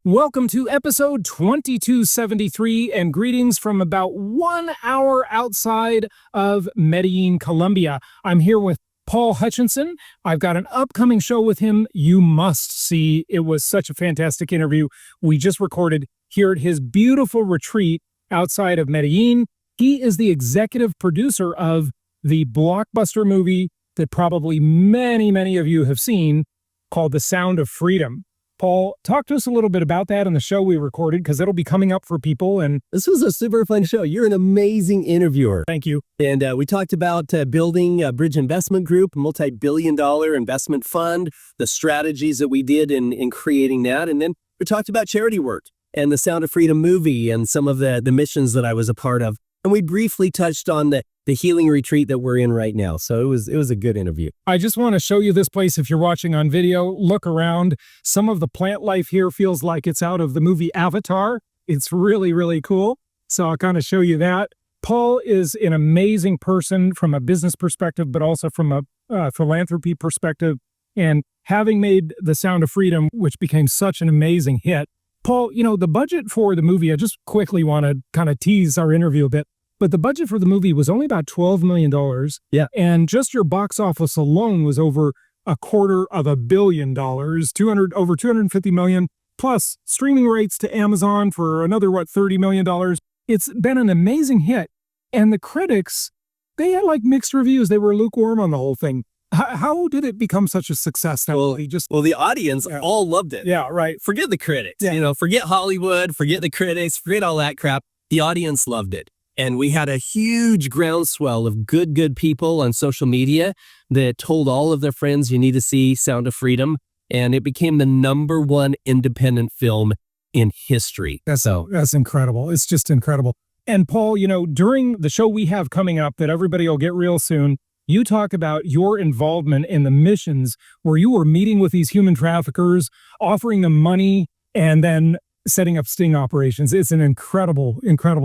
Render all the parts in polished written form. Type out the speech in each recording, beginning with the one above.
Welcome to episode 2273 and greetings from about 1 hour outside of Medellin, Colombia. I'm here with Paul Hutchinson. I've got an upcoming show with him you must see. It was such a fantastic interview we just recorded here at his beautiful retreat outside of Medellin. He is the executive producer of the blockbuster movie that probably many of you have seen called The Sound of Freedom. Paul, talk to us a little bit about that in the show we recorded, because it'll be coming up for people. And this was a super fun show. You're an amazing interviewer. Thank you. And we talked about building a Bridge Investment Group, a multi-billion-dollar investment fund, the strategies that we did in creating that. And then we talked about charity work and the Sound of Freedom movie and some of the missions that I was a part of. And we briefly touched on the healing retreat that we're in right now. So it was a good interview. I just want to show you this place. If you're watching on video, look around. Some of the plant life here feels like it's out of the movie Avatar. It's really cool. So I'll kind of show you that. Paul is an amazing person from a business perspective, but also from a philanthropy perspective. And having made The Sound of Freedom, which became such an amazing hit, Paul, you know, the budget for the movie, I just quickly want to kind of tease our interview a bit, but the budget for the movie was only about $12 million. Yeah. And just your box office alone was over $250 million, over $250 million, plus streaming rights to Amazon for another, $30 million. It's been an amazing hit. And the critics, they had like mixed reviews. They were lukewarm on the whole thing. How did it become such a success? Well, the audience all loved it. Yeah, right. Forget the critics. Yeah. Forget Hollywood, forget the critics, forget all that crap. The audience loved it. And we had a huge groundswell of good people on social media that told all of their friends, you need to see Sound of Freedom. And it became the #1 independent film in history. That's incredible. It's just incredible. And Paul, during the show we have coming up that everybody will get real soon, you talk about your involvement in the missions where you were meeting with these human traffickers, offering them money, and then setting up sting operations. It's an incredible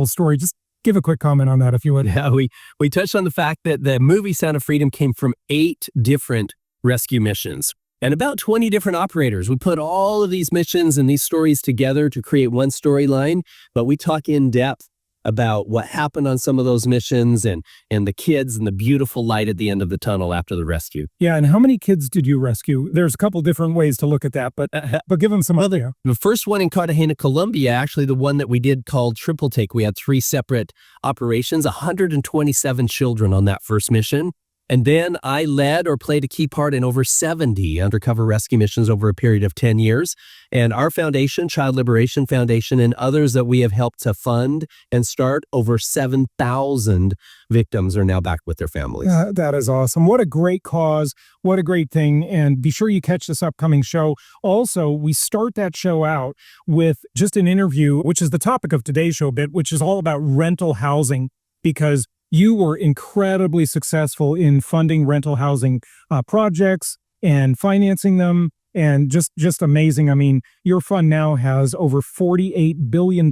story. Just give a quick comment on that, if you would. Yeah, we touched on the fact that the movie Sound of Freedom came from 8 different rescue missions and about 20 different operators. We put all of these missions and these stories together to create one storyline, but we talk in depth about what happened on some of those missions and the kids and the beautiful light at the end of the tunnel after the rescue. Yeah, and how many kids did you rescue? There's a couple different ways to look at that, but give them some other. The first one in Cartagena, Colombia, actually the one that we did called Triple Take, we had 3 separate operations, 127 children on that first mission. And then I led or played a key part in over 70 undercover rescue missions over a period of 10 years. And our foundation, Child Liberation Foundation, and others that we have helped to fund and start, over 7,000 victims are now back with their families. That is awesome. What a great cause. What a great thing. And be sure you catch this upcoming show. Also, we start that show out with just an interview, which is the topic of today's show a bit, which is all about rental housing, because you were incredibly successful in funding rental housing projects and financing them, and just amazing. I mean, your fund now has over $48 billion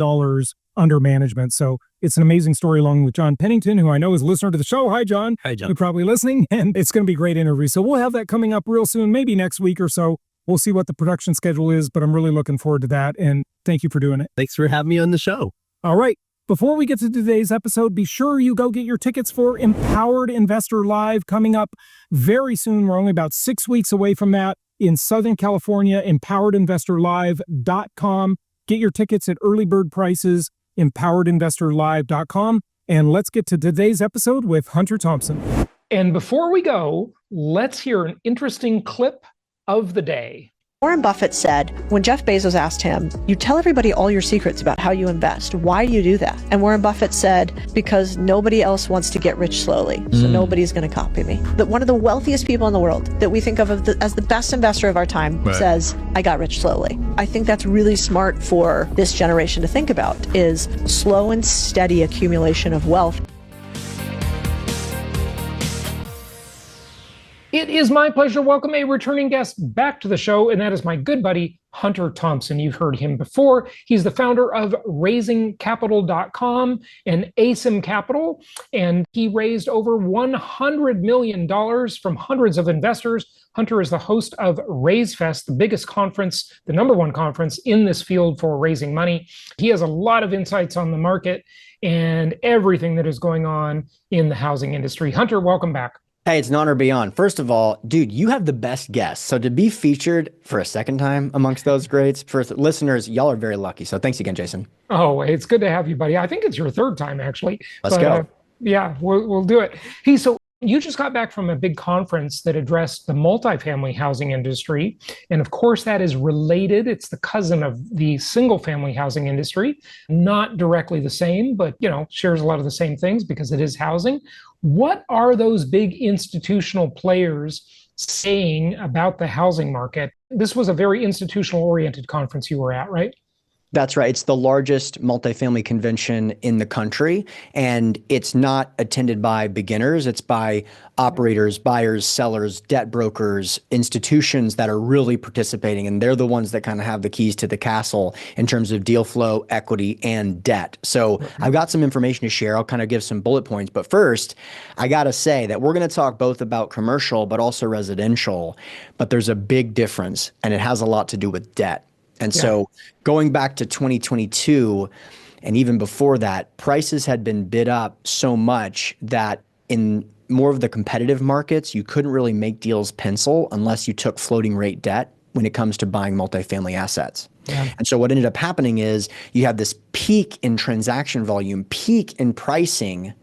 under management. So it's an amazing story, along with John Pennington, who I know is a listener to the show. Hi, John. Hi, John. You're probably listening, and it's going to be a great interview. So we'll have that coming up real soon, maybe next week or so. We'll see what the production schedule is, but I'm really looking forward to that. And thank you for doing it. Thanks for having me on the show. All right. Before we get to today's episode, be sure you go get your tickets for Empowered Investor Live coming up very soon. We're only about 6 weeks away from that in Southern California, empoweredinvestorlive.com. Get your tickets at early bird prices, empoweredinvestorlive.com. And let's get to today's episode with Hunter Thompson. And before we go, let's hear an interesting clip of the day. Warren Buffett said, when Jeff Bezos asked him, you tell everybody all your secrets about how you invest. Why do you do that? And Warren Buffett said, because nobody else wants to get rich slowly. So nobody's going to copy me. That one of the wealthiest people in the world that we think of as the best investor of our time says, I got rich slowly. I think that's really smart for this generation to think about, is slow and steady accumulation of wealth. It is my pleasure to welcome a returning guest back to the show, and that is my good buddy, Hunter Thompson. You've heard him before. He's the founder of raisingcapital.com and ASIM Capital, and he raised over $100 million from hundreds of investors. Hunter is the host of RaiseFest, the biggest conference, the number one conference in this field for raising money. He has a lot of insights on the market and everything that is going on in the housing industry. Hunter, welcome back. Hey, it's an honor to be on. First of all, dude, you have the best guests. So to be featured for a second time amongst those greats, for listeners, y'all are very lucky. So thanks again, Jason. Oh, it's good to have you, buddy. I think it's your third time, actually. Let's go. Yeah, we'll do it. So you just got back from a big conference that addressed the multifamily housing industry. And of course, that is related. It's the cousin of the single family housing industry, not directly the same, but, shares a lot of the same things because it is housing. What are those big institutional players saying about the housing market? This was a very institutional oriented conference you were at, right? That's right. It's the largest multifamily convention in the country, and it's not attended by beginners. It's by operators, buyers, sellers, debt brokers, institutions that are really participating, and they're the ones that kind of have the keys to the castle in terms of deal flow, equity, and debt. So I've got some information to share. I'll kind of give some bullet points, but first, I got to say that we're going to talk both about commercial, but also residential, but there's a big difference, and it has a lot to do with debt. And so going back to 2022, and even before that, prices had been bid up so much that in more of the competitive markets, you couldn't really make deals pencil unless you took floating rate debt when it comes to buying multifamily assets. Yeah. And so what ended up happening is you have this peak in transaction volume, peak in pricing,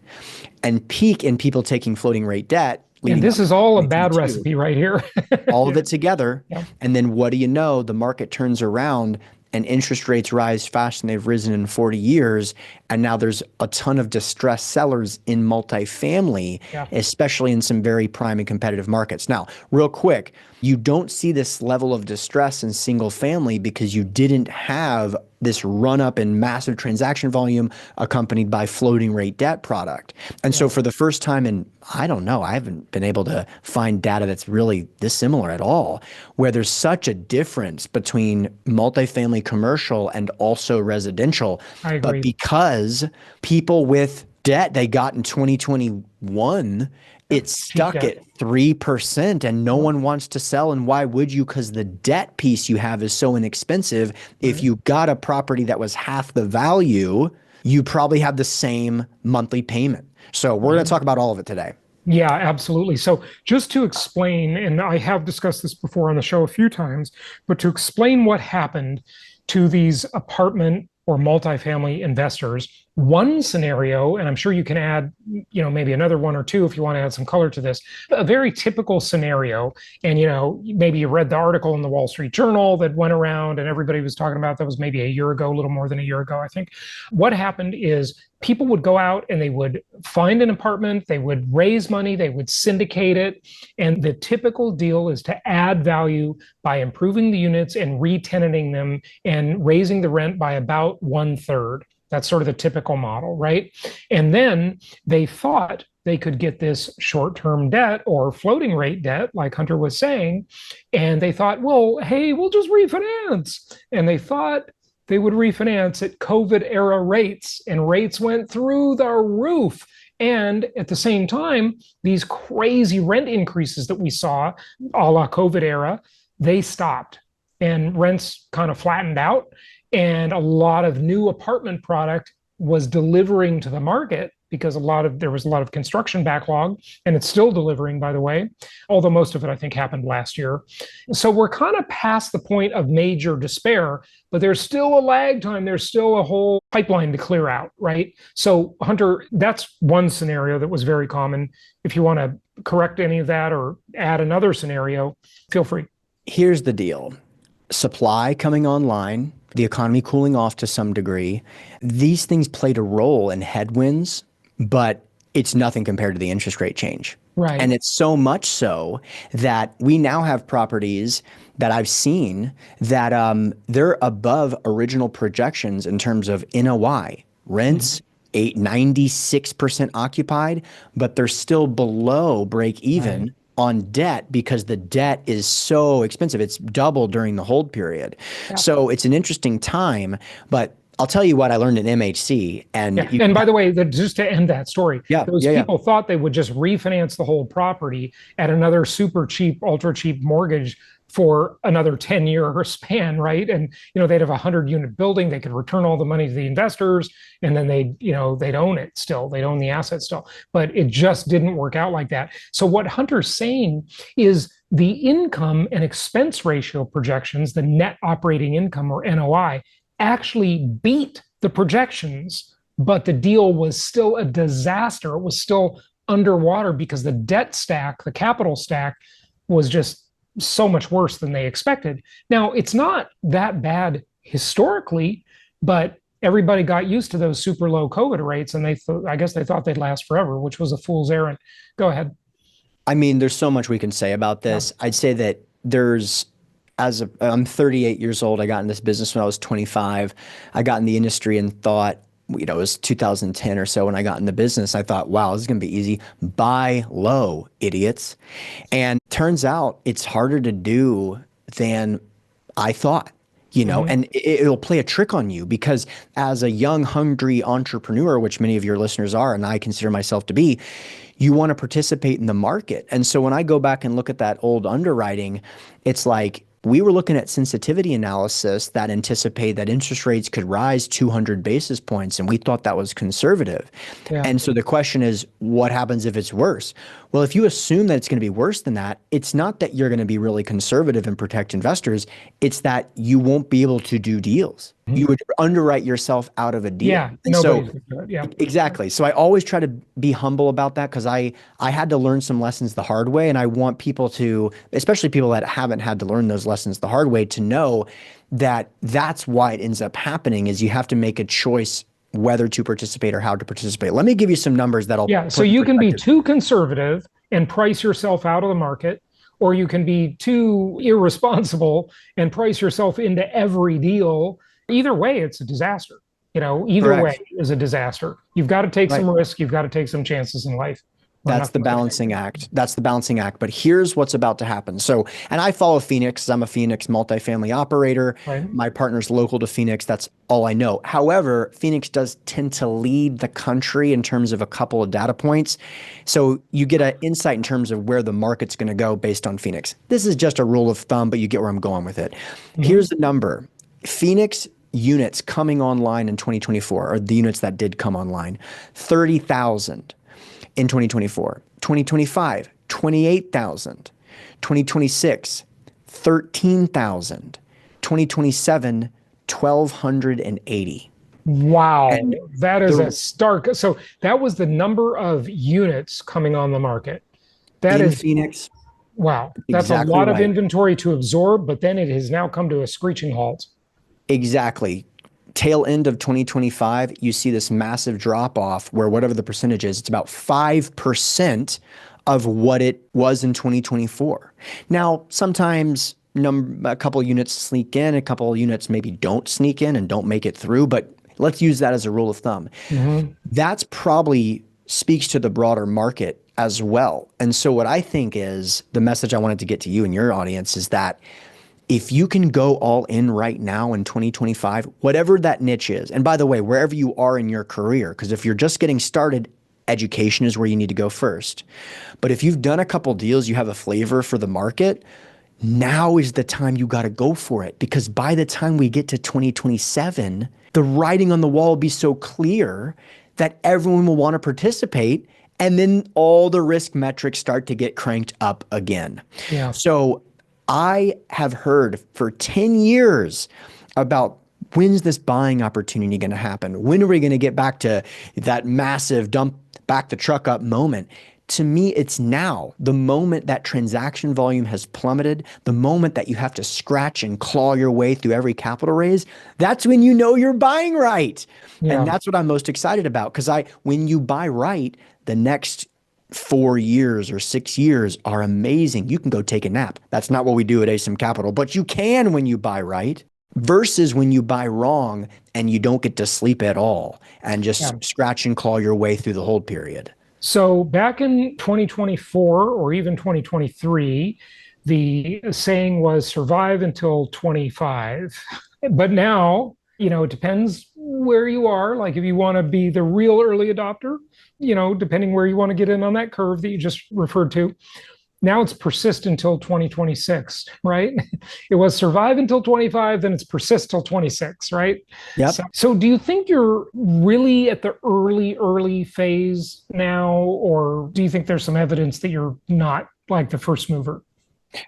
and peak in people taking floating rate debt. And this is all a bad recipe right here. All of it together. Yeah. And then what do you know? The market turns around and interest rates rise faster than they've risen in 40 years. And now there's a ton of distressed sellers in multifamily, especially in some very prime and competitive markets. Now, real quick, you don't see this level of distress in single family because you didn't have this run up in massive transaction volume accompanied by floating rate debt product. And so for the first time in, I don't know, I haven't been able to find data that's really this similar at all, where there's such a difference between multifamily commercial and also residential. I agree. But because people with debt they got in 2021, it's stuck at 3% and no one wants to sell. And why would you? Because the debt piece you have is so inexpensive. If you got a property that was half the value, you probably have the same monthly payment. So we're going to talk about all of it today. Yeah, absolutely. So just to explain, and I have discussed this before on the show a few times, but to explain what happened to these apartment or multifamily investors, one scenario, and I'm sure you can add, maybe another one or two if you want to add some color to this, a very typical scenario. And, maybe you read the article in the Wall Street Journal that went around and everybody was talking about, that was maybe a year ago, a little more than a year ago, I think. What happened is people would go out and they would find an apartment, they would raise money, they would syndicate it. And the typical deal is to add value by improving the units and re-tenanting them and raising the rent by about 1/3. That's sort of the typical model, right? And then they thought they could get this short-term debt or floating rate debt, like Hunter was saying. And they thought, well, hey, we'll just refinance. And they thought they would refinance at COVID era rates, and rates went through the roof. And at the same time, these crazy rent increases that we saw a la COVID era, they stopped and rents kind of flattened out. And a lot of new apartment product was delivering to the market because there was a lot of construction backlog, and it's still delivering, by the way, although most of it, I think, happened last year. So we're kind of past the point of major despair, but there's still a lag time. There's still a whole pipeline to clear out, right? So Hunter, that's one scenario that was very common. If you want to correct any of that or add another scenario, feel free. Here's the deal. Supply coming online, the economy cooling off to some degree, these things played a role in headwinds, but it's nothing compared to the interest rate change. Right. And it's so much so that we now have properties that I've seen that they're above original projections in terms of NOI, rents, 96% occupied, but they're still below break even on debt because the debt is so expensive. It's doubled during the hold period. Yeah. So it's an interesting time, but I'll tell you what I learned in MHC. And and by the way, just to end that story, those yeah. people thought they would just refinance the whole property at another super cheap, ultra cheap mortgage for another 10-year span, right? And they'd have a 100-unit building, they could return all the money to the investors, and then they'd own it still, they'd own the asset still. But it just didn't work out like that. So what Hunter's saying is the income and expense ratio projections, the net operating income or NOI, actually beat the projections, but the deal was still a disaster. It was still underwater because the debt stack, the capital stack, was just so much worse than they expected. Now, it's not that bad historically, but everybody got used to those super low COVID rates, and I guess they thought they'd last forever, which was a fool's errand. Go ahead. I mean, there's so much we can say about this. Yeah. I'd say that I'm 38 years old. I got in this business when I was 25. I got in the industry and thought, it was 2010 or so when I got in the business. I thought, wow, this is going to be easy. Buy low, idiots. And turns out it's harder to do than I thought. And it'll play a trick on you because as a young, hungry entrepreneur, which many of your listeners are, and I consider myself to be, you want to participate in the market. And so when I go back and look at that old underwriting, it's like we were looking at sensitivity analysis that anticipated that interest rates could rise 200 basis points, and we thought that was conservative. Yeah. And so the question is, what happens if it's worse? Well, if you assume that it's going to be worse than that, it's not that you're going to be really conservative and protect investors. It's that you won't be able to do deals. Mm-hmm. You would underwrite yourself out of a deal. Yeah, and so exactly. So I always try to be humble about that because I had to learn some lessons the hard way, and I want people to, especially people that haven't had to learn those lessons the hard way, to know that that's why it ends up happening is you have to make a choice whether to participate or how to participate. Let me give you some numbers that'll. Yeah, so you can be too conservative and price yourself out of the market, or you can be too irresponsible and price yourself into every deal. Either way, it's a disaster. Either way is a disaster. You've got to take some risk. You've got to take some chances in life. That's the balancing act. That's the balancing act. But here's what's about to happen. So, and I follow Phoenix. I'm a Phoenix multifamily operator. Right. My partner's local to Phoenix. That's all I know. However, Phoenix does tend to lead the country in terms of a couple of data points. So you get an insight in terms of where the market's going to go based on Phoenix. This is just a rule of thumb, but you get where I'm going with it. Mm-hmm. Here's the number. Phoenix units coming online in 2024, or the units that did come online, 30,000. In 2024, 2025, 28,000, 2026, 13,000, 2027, 1,280. Wow, and that is a stark. So that was the number of units coming on the market. That is Phoenix. Wow, that's exactly a lot of inventory to absorb, but then it has now come to a screeching halt. Exactly. Tail end of 2025, you see this massive drop off where whatever the percentage is, it's about 5% of what it was in 2024. Now, sometimes a couple of units sneak in, a couple of units maybe don't sneak in and don't make it through, but let's use that as a rule of thumb. Mm-hmm. That's probably speaks to the broader market as well. And so what I think is the message I wanted to get to you and your audience is that if you can go all in right now in 2025, whatever that niche is, and by the way, wherever you are in your career, because if you're just getting started, education is where you need to go first. But if you've done a couple deals, you have a flavor for the market, now is the time you got to go for it. Because by the time we get to 2027, the writing on the wall will be so clear that everyone will want to participate. And then all the risk metrics start to get cranked up again. Yeah. So I have heard for 10 years about when's this buying opportunity going to happen? When are we going to get back to that massive dump back the truck up moment? To me, it's now. The moment that transaction volume has plummeted, the moment that you have to scratch and claw your way through every capital raise, that's when you know you're buying right. Yeah. And that's what I'm most excited about because when you buy right, the next 4 years or 6 years are amazing. You can go take a nap. That's not what we do at ASIM Capital, but you can when you buy right versus when you buy wrong and you don't get to sleep at all and just scratch and claw your way through the hold period. So back in 2024 or even 2023, the saying was survive until 25. But now, it depends where you are. Like if you want to be the real early adopter, depending where you want to get in on that curve that you just referred to, now it's persist until 2026, right? It was survive until 25, then it's persist till 26, right? Yep. So do you think you're really at the early phase now, or do you think there's some evidence that you're not like the first mover?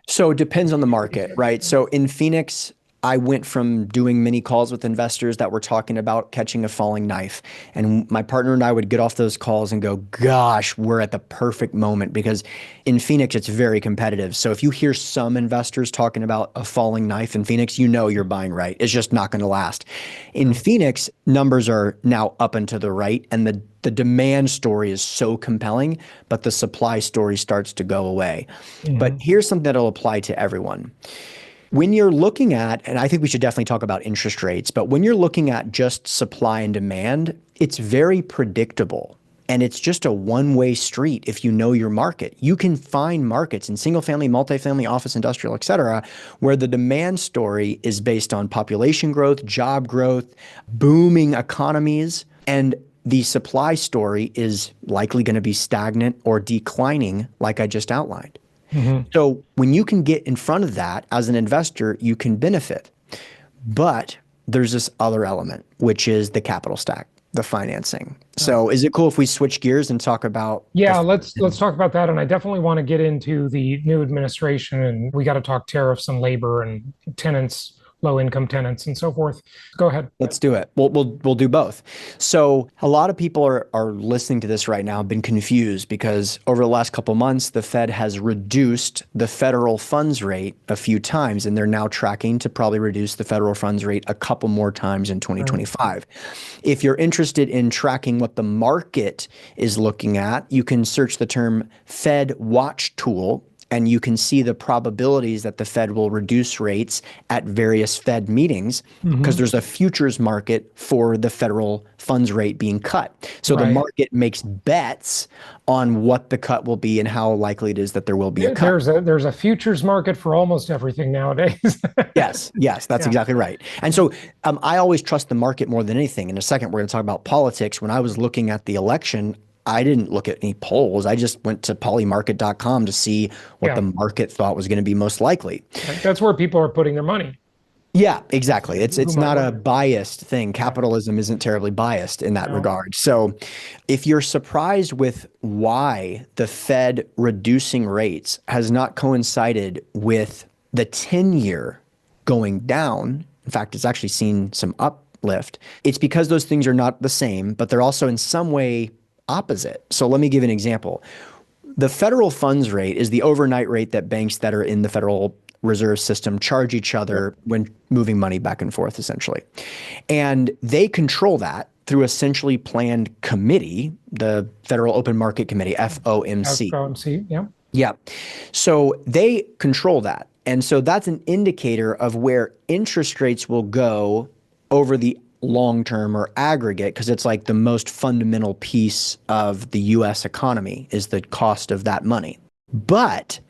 So it depends on the market, right? So in Phoenix, I went from doing many calls with investors that were talking about catching a falling knife. And my partner and I would get off those calls and go, gosh, we're at the perfect moment, because in Phoenix, it's very competitive. So if you hear some investors talking about a falling knife in Phoenix, you know you're buying right. It's just not going to last. In Phoenix, numbers are now up and to the right, and the demand story is so compelling, but the supply story starts to go away. But here's something that'll apply to everyone. When you're looking at, and I think we should definitely talk about interest rates, but when you're looking at just supply and demand, it's very predictable. And it's just a one-way street if you know your market. You can find markets in single family, multifamily, office, industrial, et cetera, where the demand story is based on population growth, job growth, booming economies, and the supply story is likely going to be stagnant or declining, like I just outlined. So when you can get in front of that as an investor, you can benefit. But there's this other element, which is the capital stack, the financing. So is it cool if we switch gears and talk about? Yeah, let's talk about that. And I definitely want to get into the new administration, and we got to talk tariffs and labor and tenants, low income tenants and so forth. Go ahead. Let's do it. We'll do both. So a lot of people are listening to this right now, have been confused because over the last couple of months, the Fed has reduced the federal funds rate a few times, and they're now tracking to probably reduce the federal funds rate a couple more times in 2025. If you're interested in tracking what the market is looking at, you can search the term Fed Watch Tool, and you can see the probabilities that the Fed will reduce rates at various Fed meetings, because there's a futures market for the federal funds rate being cut. So the market makes bets on what the cut will be and how likely it is that there will be a cut. There's a futures market for almost everything nowadays. Yes, that's exactly right. And so I always trust the market more than anything. In a second, we're going to talk about politics. When I was looking at the election, I didn't look at any polls. I just went to polymarket.com to see what the market thought was going to be most likely. That's where people are putting their money. Yeah, exactly. It's not a biased thing. Capitalism isn't terribly biased in that regard. So if you're surprised with why the Fed reducing rates has not coincided with the 10-year going down, in fact, it's actually seen some uplift, it's because those things are not the same, but they're also in some way opposite. So let me give an example. The federal funds rate is the overnight rate that banks that are in the Federal Reserve System charge each other when moving money back and forth, essentially. And they control that through a centrally planned committee, the Federal Open Market Committee, FOMC. FOMC, yeah. Yeah. So they control that. And so that's an indicator of where interest rates will go over the long term or aggregate, because it's like the most fundamental piece of the US economy is the cost of that money. But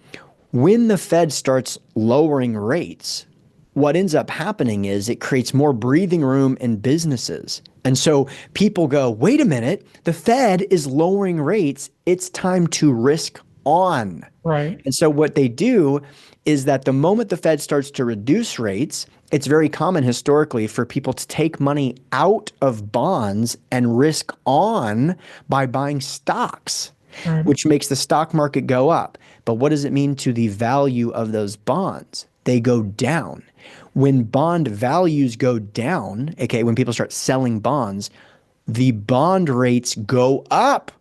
when the Fed starts lowering rates, what ends up happening is it creates more breathing room in businesses. And so people go, wait a minute, the Fed is lowering rates. It's time to risk on. Right. And so what they do is that the moment the Fed starts to reduce rates, it's very common historically for people to take money out of bonds and risk on by buying stocks, which makes the stock market go up. But what does it mean to the value of those bonds? They go down. When bond values go down, okay, when people start selling bonds, the bond rates go up.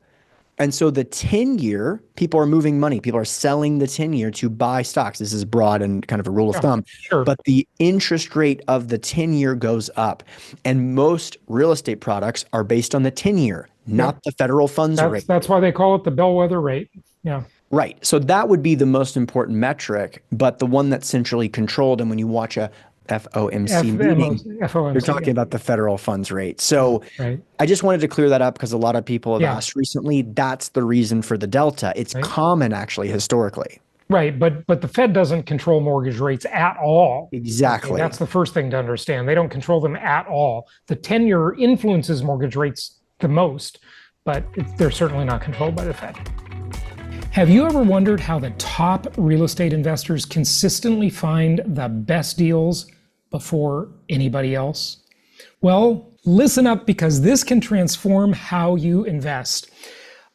And so the 10-year, people are moving money. People are selling the 10-year to buy stocks. This is broad and kind of a rule of thumb. Sure. But the interest rate of the 10-year goes up. And most real estate products are based on the 10-year, not the federal funds rate. That's why they call it the bellwether rate. Yeah. Right. So that would be the most important metric, but the one that's centrally controlled. And when you watch a FOMC meeting, FOMC, you're talking about the federal funds rate. So right. I just wanted to clear that up because a lot of people have Yeah. asked recently. That's the reason for the delta. It's Right. common actually historically. Right, but the Fed doesn't control mortgage rates at all. Exactly. Okay, that's the first thing to understand. They don't control them at all. The 10-year influences mortgage rates the most, but they're certainly not controlled by the Fed. Have you ever wondered how the top real estate investors consistently find the best deals before anybody else? Well, listen up, because this can transform how you invest.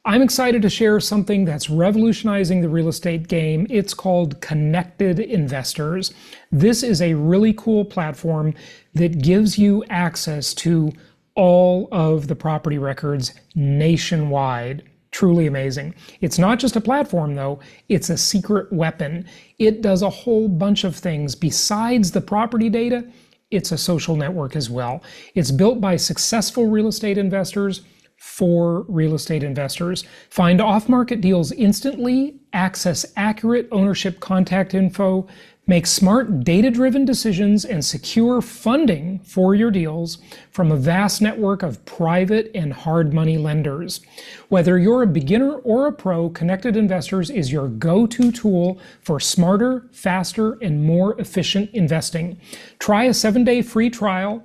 I'm excited to share something that's revolutionizing the real estate game. It's called Connected Investors. This is a really cool platform that gives you access to all of the property records nationwide. Truly amazing. It's not just a platform though, it's a secret weapon. It does a whole bunch of things. Besides the property data, it's a social network as well. It's built by successful real estate investors for real estate investors. Find off-market deals instantly, access accurate ownership contact info, make smart data-driven decisions, and secure funding for your deals from a vast network of private and hard money lenders. Whether you're a beginner or a pro, Connected Investors is your go-to tool for smarter, faster, and more efficient investing. Try a 7-day free trial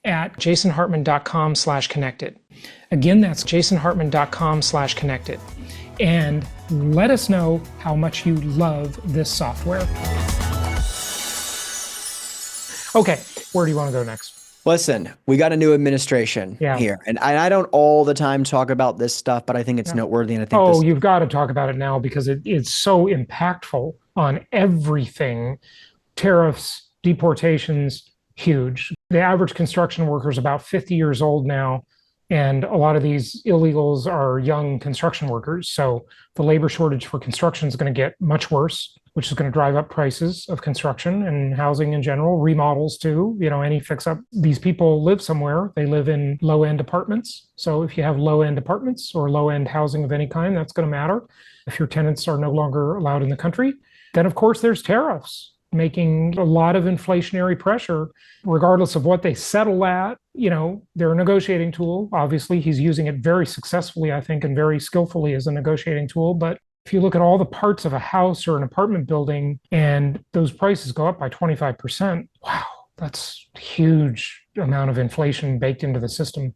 at jasonhartman.com/connected. Again, that's jasonhartman.com/connected. And let us know how much you love this software. Okay, where do you want to go next? Listen, we got a new administration here. And I don't all the time talk about this stuff, but I think it's noteworthy. And I think you've got to talk about it now because it's so impactful on everything. Tariffs, deportations, huge. The average construction worker is about 50 years old now. And a lot of these illegals are young construction workers. So the labor shortage for construction is going to get much worse, which is going to drive up prices of construction and housing in general, remodels too, any fix up. These people live somewhere. They live in low-end apartments. So if you have low-end apartments or low-end housing of any kind, that's going to matter. If your tenants are no longer allowed in the country, then of course there's tariffs, making a lot of inflationary pressure, regardless of what they settle at. They're a negotiating tool. Obviously, he's using it very successfully, I think, and very skillfully as a negotiating tool. But if you look at all the parts of a house or an apartment building and those prices go up by 25%, wow, that's a huge amount of inflation baked into the system.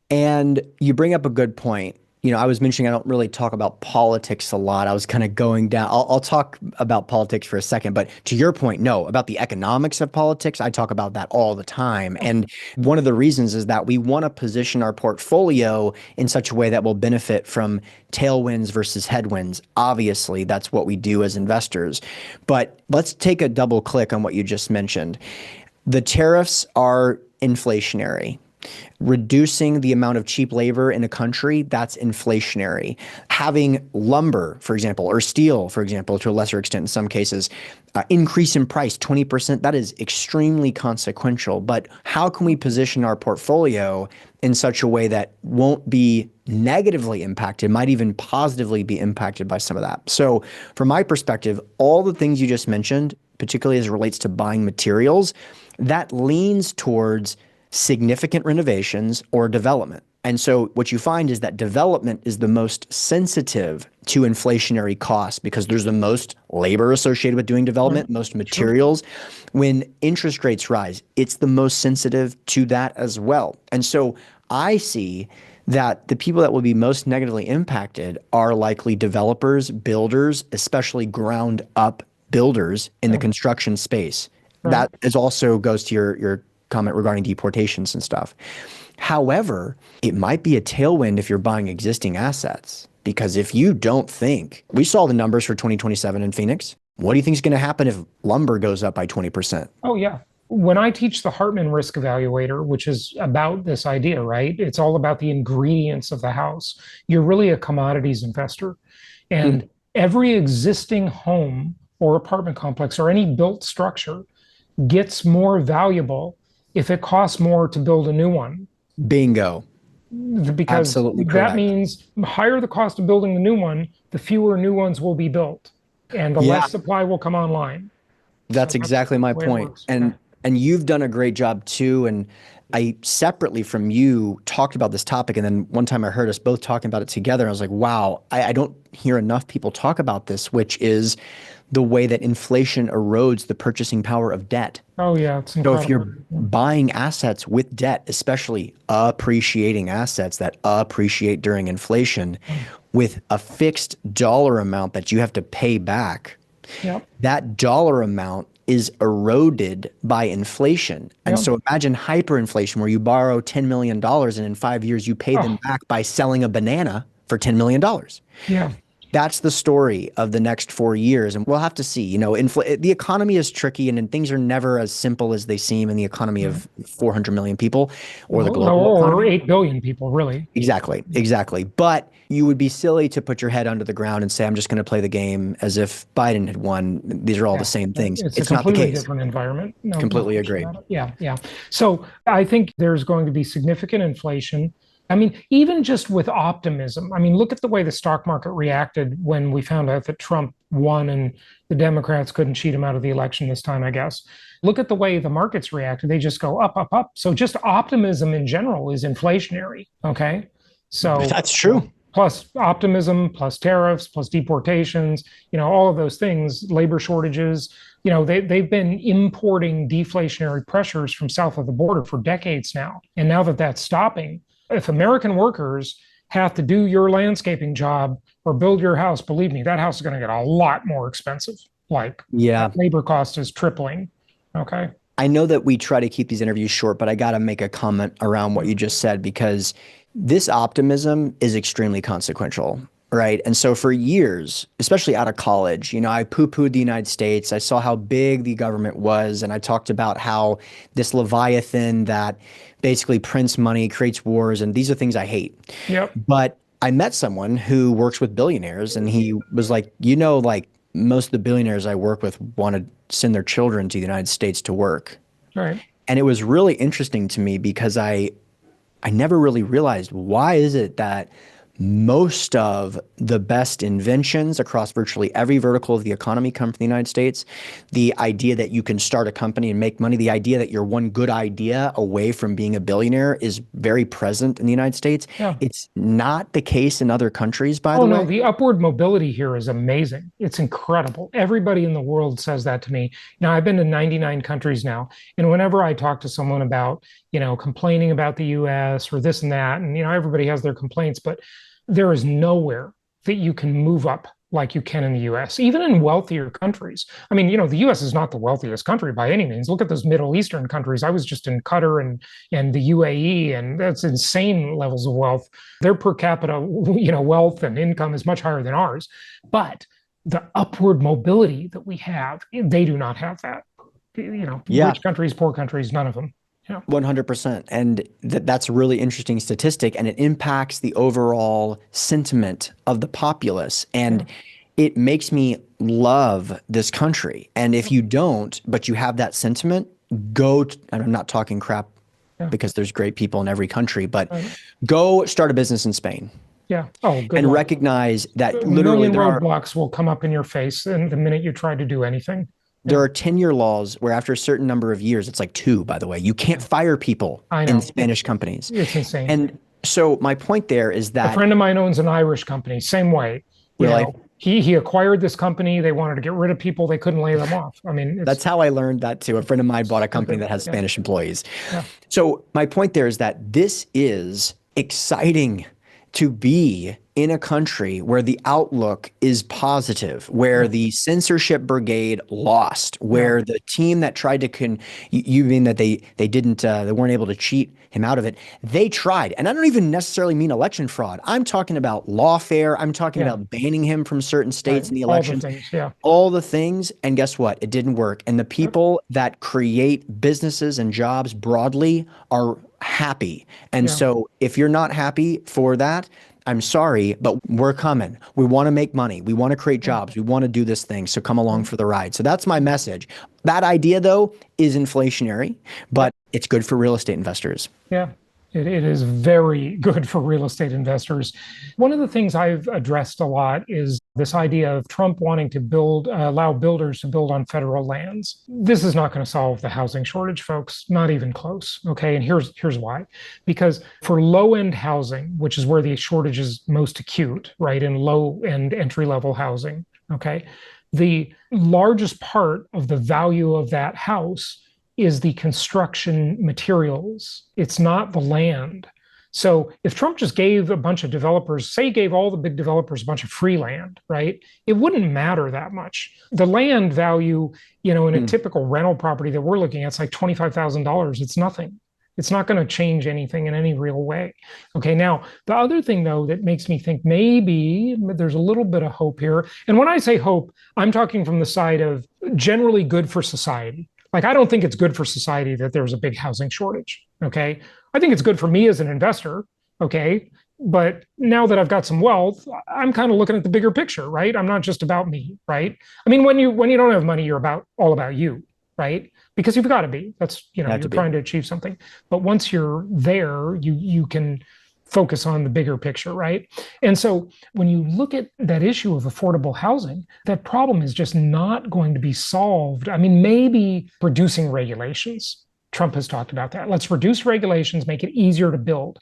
And you bring up a good point. I was mentioning I don't really talk about politics a lot. I was kind of going down. I'll talk about politics for a second, but to your point, no, about the economics of politics, I talk about that all the time. And one of the reasons is that we want to position our portfolio in such a way that will benefit from tailwinds versus headwinds. Obviously, that's what we do as investors. But let's take a double click on what you just mentioned. The tariffs are inflationary. Reducing the amount of cheap labor in a country, that's inflationary. Having lumber, for example, or steel, for example, to a lesser extent in some cases, increase in price 20%, that is extremely consequential. But how can we position our portfolio in such a way that won't be negatively impacted, might even positively be impacted by some of that? So from my perspective, all the things you just mentioned, particularly as it relates to buying materials, that leans towards significant renovations or development. And so what you find is that development is the most sensitive to inflationary costs because there's the most labor associated with doing development, most materials. When interest rates rise, it's the most sensitive to that as well. And so I see that the people that will be most negatively impacted are likely developers, builders, especially ground up builders in the construction space. That is also goes to your comment regarding deportations and stuff. However, it might be a tailwind if you're buying existing assets, because if you don't think, we saw the numbers for 2027 in Phoenix. What do you think is going to happen if lumber goes up by 20%? Oh, yeah. When I teach the Hartman Risk Evaluator, which is about this idea, right? It's all about the ingredients of the house. You're really a commodities investor. And every existing home or apartment complex or any built structure gets more valuable if it costs more to build a new one. Bingo. Because absolutely that correct. means the higher the cost of building the new one, the fewer new ones will be built and the less supply will come online. That's exactly my point. And And you've done a great job too. And I separately from you talked about this topic. And then one time I heard us both talking about it together. I was like, wow, I don't hear enough people talk about this, which is the way that inflation erodes the purchasing power of debt. Oh yeah, it's So incredible. if you're buying assets with debt, especially appreciating assets that appreciate during inflation with a fixed dollar amount that you have to pay back, Yep. that dollar amount is eroded by inflation. And Yep. so imagine hyperinflation where you borrow $10 million and in 5 years you pay them back by selling a banana for $10 million. Yeah. That's the story of the next 4 years. And we'll have to see, the economy is tricky and things are never as simple as they seem in the economy of 400 million people or the global Or economy. 8 billion people, really. Exactly. But you would be silly to put your head under the ground and say, I'm just going to play the game as if Biden had won. These are all the same things. It's It's a not the completely case. different environment. No Completely question agree. about it. Yeah. So I think there's going to be significant inflation. I mean, even just with optimism, I mean, look at the way the stock market reacted when we found out that Trump won and the Democrats couldn't cheat him out of the election this time, I guess. Look at the way the markets reacted. They just go up, up, up. So just optimism in general is inflationary. Okay. So That's true. plus optimism, plus tariffs, plus deportations, all of those things, labor shortages, they've been importing deflationary pressures from south of the border for decades now. And now that that's stopping, if American workers have to do your landscaping job or build your house, believe me, that house is going to get a lot more expensive. Like, Yeah. labor cost is tripling. Okay. I know that we try to keep these interviews short, but I got to make a comment around what you just said because this optimism is extremely consequential, right? And so for years, especially out of college, I poo-pooed the United States. I saw how big the government was, and I talked about how this Leviathan that basically prints money, creates wars, and these are things I hate. Yep. But I met someone who works with billionaires, and he was like, like most of the billionaires I work with want to send their children to the United States to work. Right. And it was really interesting to me because I never really realized why is it that most of the best inventions across virtually every vertical of the economy come from the United States. The idea that you can start a company and make money, the idea that you're one good idea away from being a billionaire is very present in the United States. Yeah. It's not the case in other countries, by the Oh, no, way. the upward mobility here is amazing. It's incredible. Everybody in the world says that to me. I've been to 99 countries now. And whenever I talk to someone about, complaining about the US or this and that, and, everybody has their complaints, but there is nowhere that you can move up like you can in the US, even in wealthier countries. I mean, the US is not the wealthiest country by any means. Look at those Middle Eastern countries. I was just in Qatar and the UAE, and that's insane levels of wealth. Their per capita, wealth and income is much higher than ours. But the upward mobility that we have, they do not have that. Yeah. Rich countries, poor countries, none of them. Yeah. 100%. And that's a really interesting statistic, and it impacts the overall sentiment of the populace. And it makes me love this country. And if you don't, but you have that sentiment, and I'm not talking crap because there's great people in every country, but go start a business in Spain. Yeah. Oh, good. And luck. recognize that A literally million roadblocks will come up in your face the minute you try to do anything. there are 10-year laws where after a certain number of years, it's like 2, by the way, you can't fire people I know. in Spanish companies. It's insane. And so my point there is A that friend of mine owns an Irish company, same way. Really? He acquired this company. They wanted to get rid of people. They couldn't lay them off. I mean, that's how I learned that too. A friend of mine bought a company that has Spanish employees. Yeah. So my point there is that this is exciting to be in a country where the outlook is positive, where the censorship brigade lost, where the team that tried to you mean that they weren't able to cheat him out of it. They tried. And I don't even necessarily mean election fraud. I'm talking about lawfare. I'm talking about banning him from certain states in the elections. All the things. And guess what? It didn't work. And the people that create businesses and jobs broadly are happy. And so if you're not happy for that, I'm sorry, but we're coming. We want to make money. We want to create jobs. We want to do this thing. So come along for the ride. So that's my message. That idea, though, is inflationary, but it's good for real estate investors. Yeah. It is very good for real estate investors. One of the things I've addressed a lot is this idea of Trump wanting to allow builders to build on federal lands. This is not going to solve the housing shortage, folks, not even close. Okay. And here's why. Because for low end housing, which is where the shortage is most acute, right, in low end entry level housing, okay, the largest part of the value of that house is the construction materials. It's not the land. So if Trump just gave a bunch of developers, say he gave all the big developers a bunch of free land, right? It wouldn't matter that much. The land value, in a typical rental property that we're looking at, it's like $25,000. It's nothing. It's not going to change anything in any real way. Okay, now, the other thing, though, that makes me think maybe there's a little bit of hope here. And when I say hope, I'm talking from the side of generally good for society. Like, I don't think it's good for society that there's a big housing shortage, okay? I think it's good for me as an investor, okay? But now that I've got some wealth, I'm kind of looking at the bigger picture, right? I'm not just about me, right? I mean, when you don't have money, you're all about you, right? Because you've got to be. That's, you're trying to achieve something. But once you're there, you can focus on the bigger picture, right? And so when you look at that issue of affordable housing, that problem is just not going to be solved. I mean, maybe reducing regulations. Trump has talked about that. Let's reduce regulations, make it easier to build.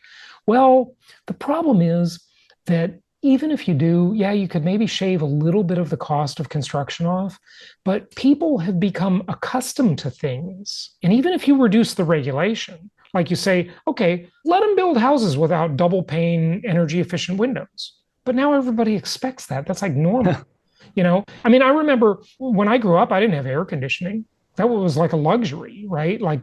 Well, the problem is that even if you do, you could maybe shave a little bit of the cost of construction off, but people have become accustomed to things. And even if you reduce the regulation, like you say, okay, let them build houses without double pane, energy efficient windows. But now everybody expects that. That's like normal. I mean, I remember when I grew up, I didn't have air conditioning. That was like a luxury, right? Like,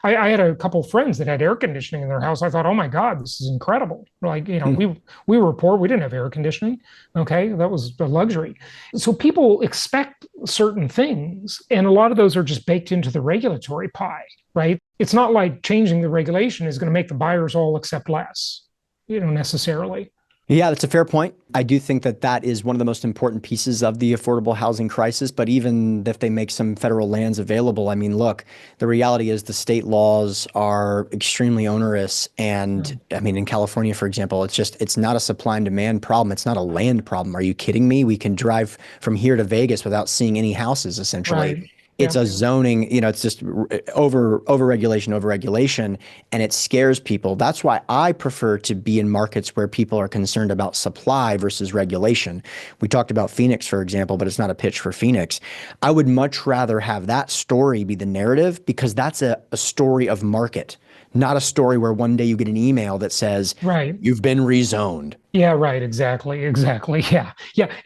I had a couple of friends that had air conditioning in their house. I thought, oh my God, this is incredible. Like, we were poor. We didn't have air conditioning. Okay. That was a luxury. So people expect certain things. And a lot of those are just baked into the regulatory pie, right? It's not like changing the regulation is going to make the buyers all accept less, necessarily. Yeah, that's a fair point. I do think that is one of the most important pieces of the affordable housing crisis. But even if they make some federal lands available, I mean, look, the reality is the state laws are extremely onerous. And I mean, in California, for example, it's not a supply and demand problem. It's not a land problem. Are you kidding me? We can drive from here to Vegas without seeing any houses, essentially. Right. It's a zoning, it's just over regulation, and it scares people. That's why I prefer to be in markets where people are concerned about supply versus regulation. We talked about Phoenix, for example, but it's not a pitch for Phoenix. I would much rather have that story be the narrative, because that's a story of market, not a story where one day you get an email that says, right, you've been rezoned. Yeah, right. Exactly. Yeah.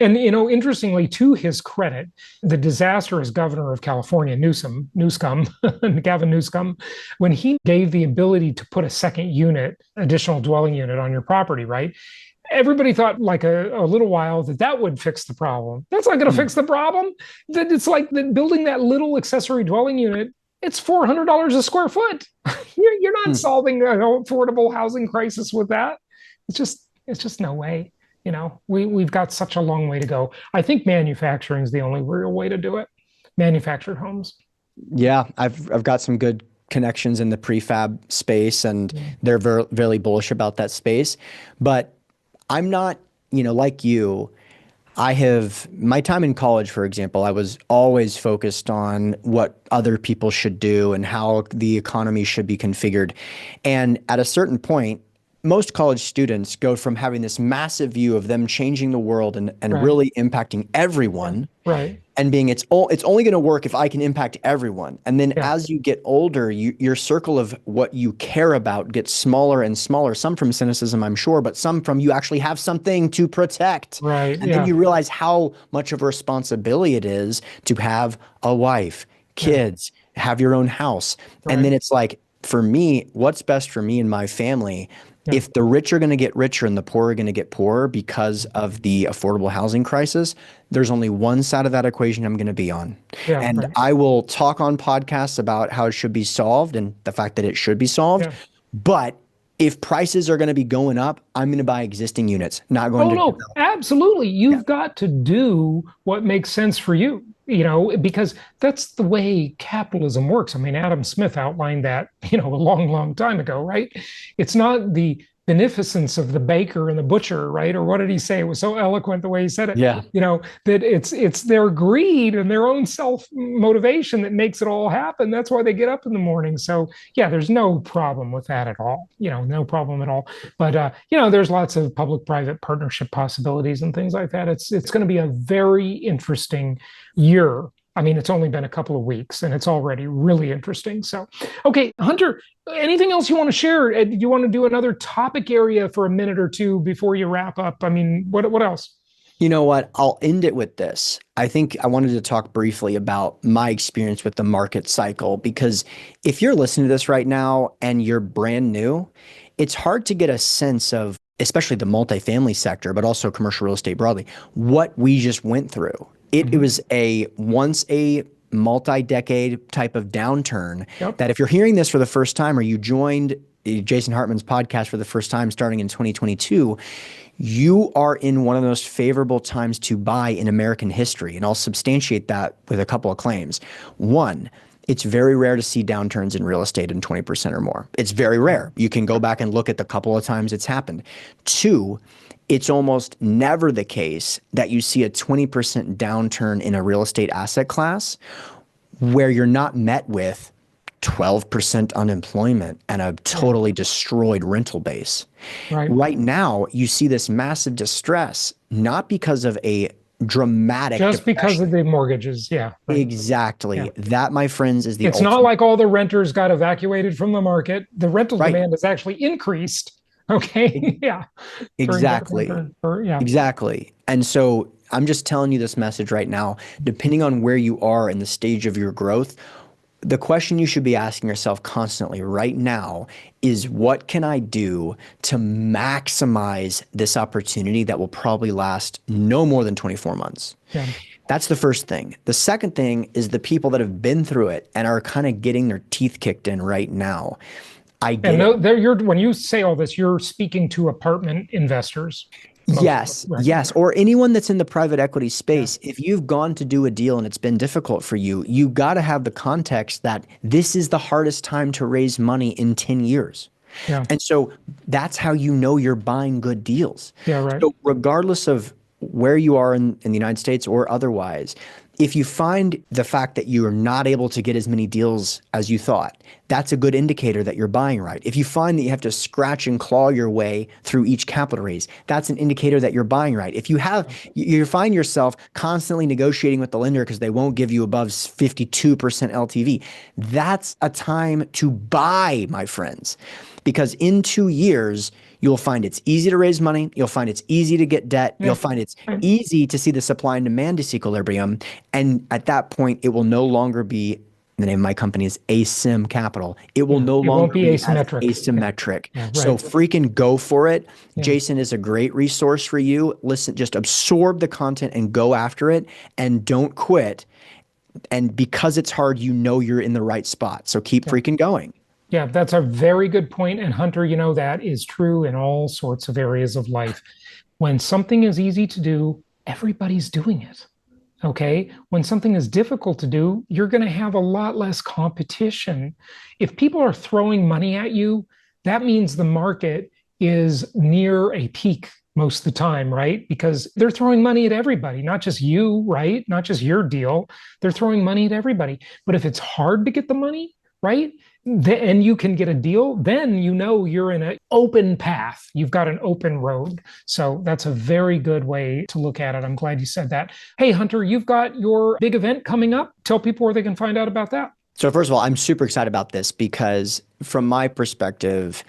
And, interestingly, to his credit, the disastrous governor of California, Gavin Newsom, when he gave the ability to put a second unit, additional dwelling unit on your property, right? Everybody thought like a little while that would fix the problem. That's not going to fix the problem. That it's like building that little accessory dwelling unit. It's $400 a square foot. You're not solving an affordable housing crisis with that. It's just no way. We've got such a long way to go. I think manufacturing is the only real way to do it. Manufactured homes. Yeah, I've got some good connections in the prefab space, and they're very, very bullish about that space. But I'm not, like you. My time in college, for example, I was always focused on what other people should do and how the economy should be configured. And at a certain point, most college students go from having this massive view of them changing the world and right. really impacting everyone, right. and being it's only going to work if I can impact everyone. And then as you get older, your circle of what you care about gets smaller and smaller, some from cynicism, I'm sure, but some from you actually have something to protect. Right. And then you realize how much of a responsibility it is to have a wife, kids, have your own house. Right. And then it's like, for me, what's best for me and my family? If the rich are going to get richer and the poor are going to get poorer because of the affordable housing crisis, there's only one side of that equation I'm going to be on. Yeah, and right. I will talk on podcasts about how it should be solved and the fact that it should be solved. Yeah. But if prices are going to be going up, I'm going to buy existing units, not going to. No, absolutely. You've got to do what makes sense for you. because that's the way capitalism works. I mean, Adam Smith outlined that, a long, long time ago, right? It's not the beneficence of the baker and the butcher, right? Or what did he say? It was so eloquent the way he said it, Yeah. that it's their greed and their own self motivation that makes it all happen. That's why they get up in the morning. So yeah, there's no problem with that at all. No problem at all. But there's lots of public-private partnership possibilities and things like that. It's going to be a very interesting year. I mean, it's only been a couple of weeks and it's already really interesting. So, okay, Hunter, anything else you want to share? Do you want to do another topic area for a minute or two before you wrap up? I mean, what else? You know what? I'll end it with this. I think I wanted to talk briefly about my experience with the market cycle, because if you're listening to this right now and you're brand new, it's hard to get a sense of, especially the multifamily sector, but also commercial real estate broadly, what we just went through. It was once a multi-decade type of downturn. Yep. That if you're hearing this for the first time, or you joined Jason Hartman's podcast for the first time starting in 2022, you are in one of the most favorable times to buy in American history. And I'll substantiate that with a couple of claims. One, it's very rare to see downturns in real estate in 20% or more. It's very rare. You can go back and look at the couple of times it's happened. Two, it's almost never the case that you see a 20% downturn in a real estate asset class where you're not met with 12% unemployment and a totally destroyed rental base. Right now, you see this massive distress, not because of a dramatic just depression. because of the mortgages. Yeah. Right. Exactly. Yeah. That, my friends, is the It's not like all the renters got evacuated from the market. The rental demand has actually increased. Okay. Yeah. Exactly. Yeah. Exactly. And so I'm just telling you this message right now, depending on where you are in the stage of your growth, the question you should be asking yourself constantly right now is, what can I do to maximize this opportunity that will probably last no more than 24 months? Yeah. That's the first thing. The second thing is the people that have been through it and are kind of getting their teeth kicked in right now. When you say all this, you're speaking to apartment investors. Yes, yes. Or anyone that's in the private equity space. Yeah. If you've gone to do a deal and it's been difficult for you, you got to have the context that this is the hardest time to raise money in 10 years. Yeah. And so that's how you know you're buying good deals. Yeah, right. So regardless of where you are in the United States or otherwise, if you find the fact that you are not able to get as many deals as you thought, that's a good indicator that you're buying right. If you find that you have to scratch and claw your way through each capital raise, that's an indicator that you're buying right. If you find yourself constantly negotiating with the lender because they won't give you above 52% LTV, that's a time to buy, my friends. Because in 2 years, you'll find it's easy to raise money. You'll find it's easy to get debt. You'll find it's easy to see the supply and demand disequilibrium. And at that point, it will no longer be, the name of my company is ASIM Capital. It will no longer be asymmetric. Yeah, right. So freaking go for it. Yeah. Jason is a great resource for you. Listen, just absorb the content and go after it, and don't quit. And because it's hard, you're in the right spot. So keep freaking going. Yeah, that's a very good point. And Hunter, that is true in all sorts of areas of life. When something is easy to do, everybody's doing it. Okay. When something is difficult to do, you're going to have a lot less competition. If people are throwing money at you, that means the market is near a peak most of the time, right? Because they're throwing money at everybody, not just you, right? Not just your deal. They're throwing money at everybody. But if it's hard to get the money, right, and you can get a deal, then you're in an open path. You've got an open road. So that's a very good way to look at it. I'm glad you said that. Hey, Hunter, you've got your big event coming up. Tell people where they can find out about that. So first of all, I'm super excited about this because from my perspective,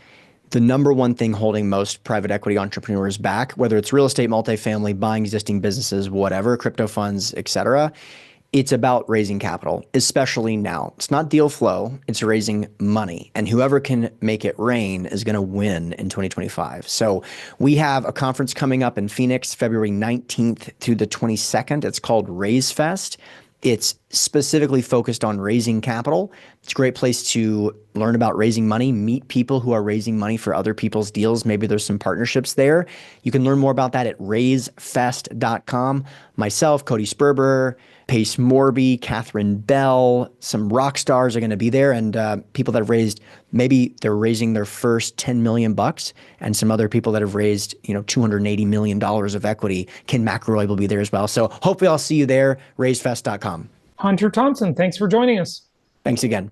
the number one thing holding most private equity entrepreneurs back, whether it's real estate, multifamily, buying existing businesses, whatever, crypto funds, et cetera, it's about raising capital, especially now. It's not deal flow, it's raising money. And whoever can make it rain is going to win in 2025. So we have a conference coming up in Phoenix, February 19th through the 22nd. It's called RaiseFest. It's specifically focused on raising capital. It's a great place to learn about raising money, meet people who are raising money for other people's deals. Maybe there's some partnerships there. You can learn more about that at raisefest.com. Myself, Cody Sperber, Pace Morby, Catherine Bell, some rock stars are going to be there, and people that have raised, maybe they're raising their first 10 million bucks, and some other people that have raised, $280 million of equity. Ken McElroy will be there as well. So hopefully I'll see you there, raisefest.com. Hunter Thompson, thanks for joining us. Thanks again.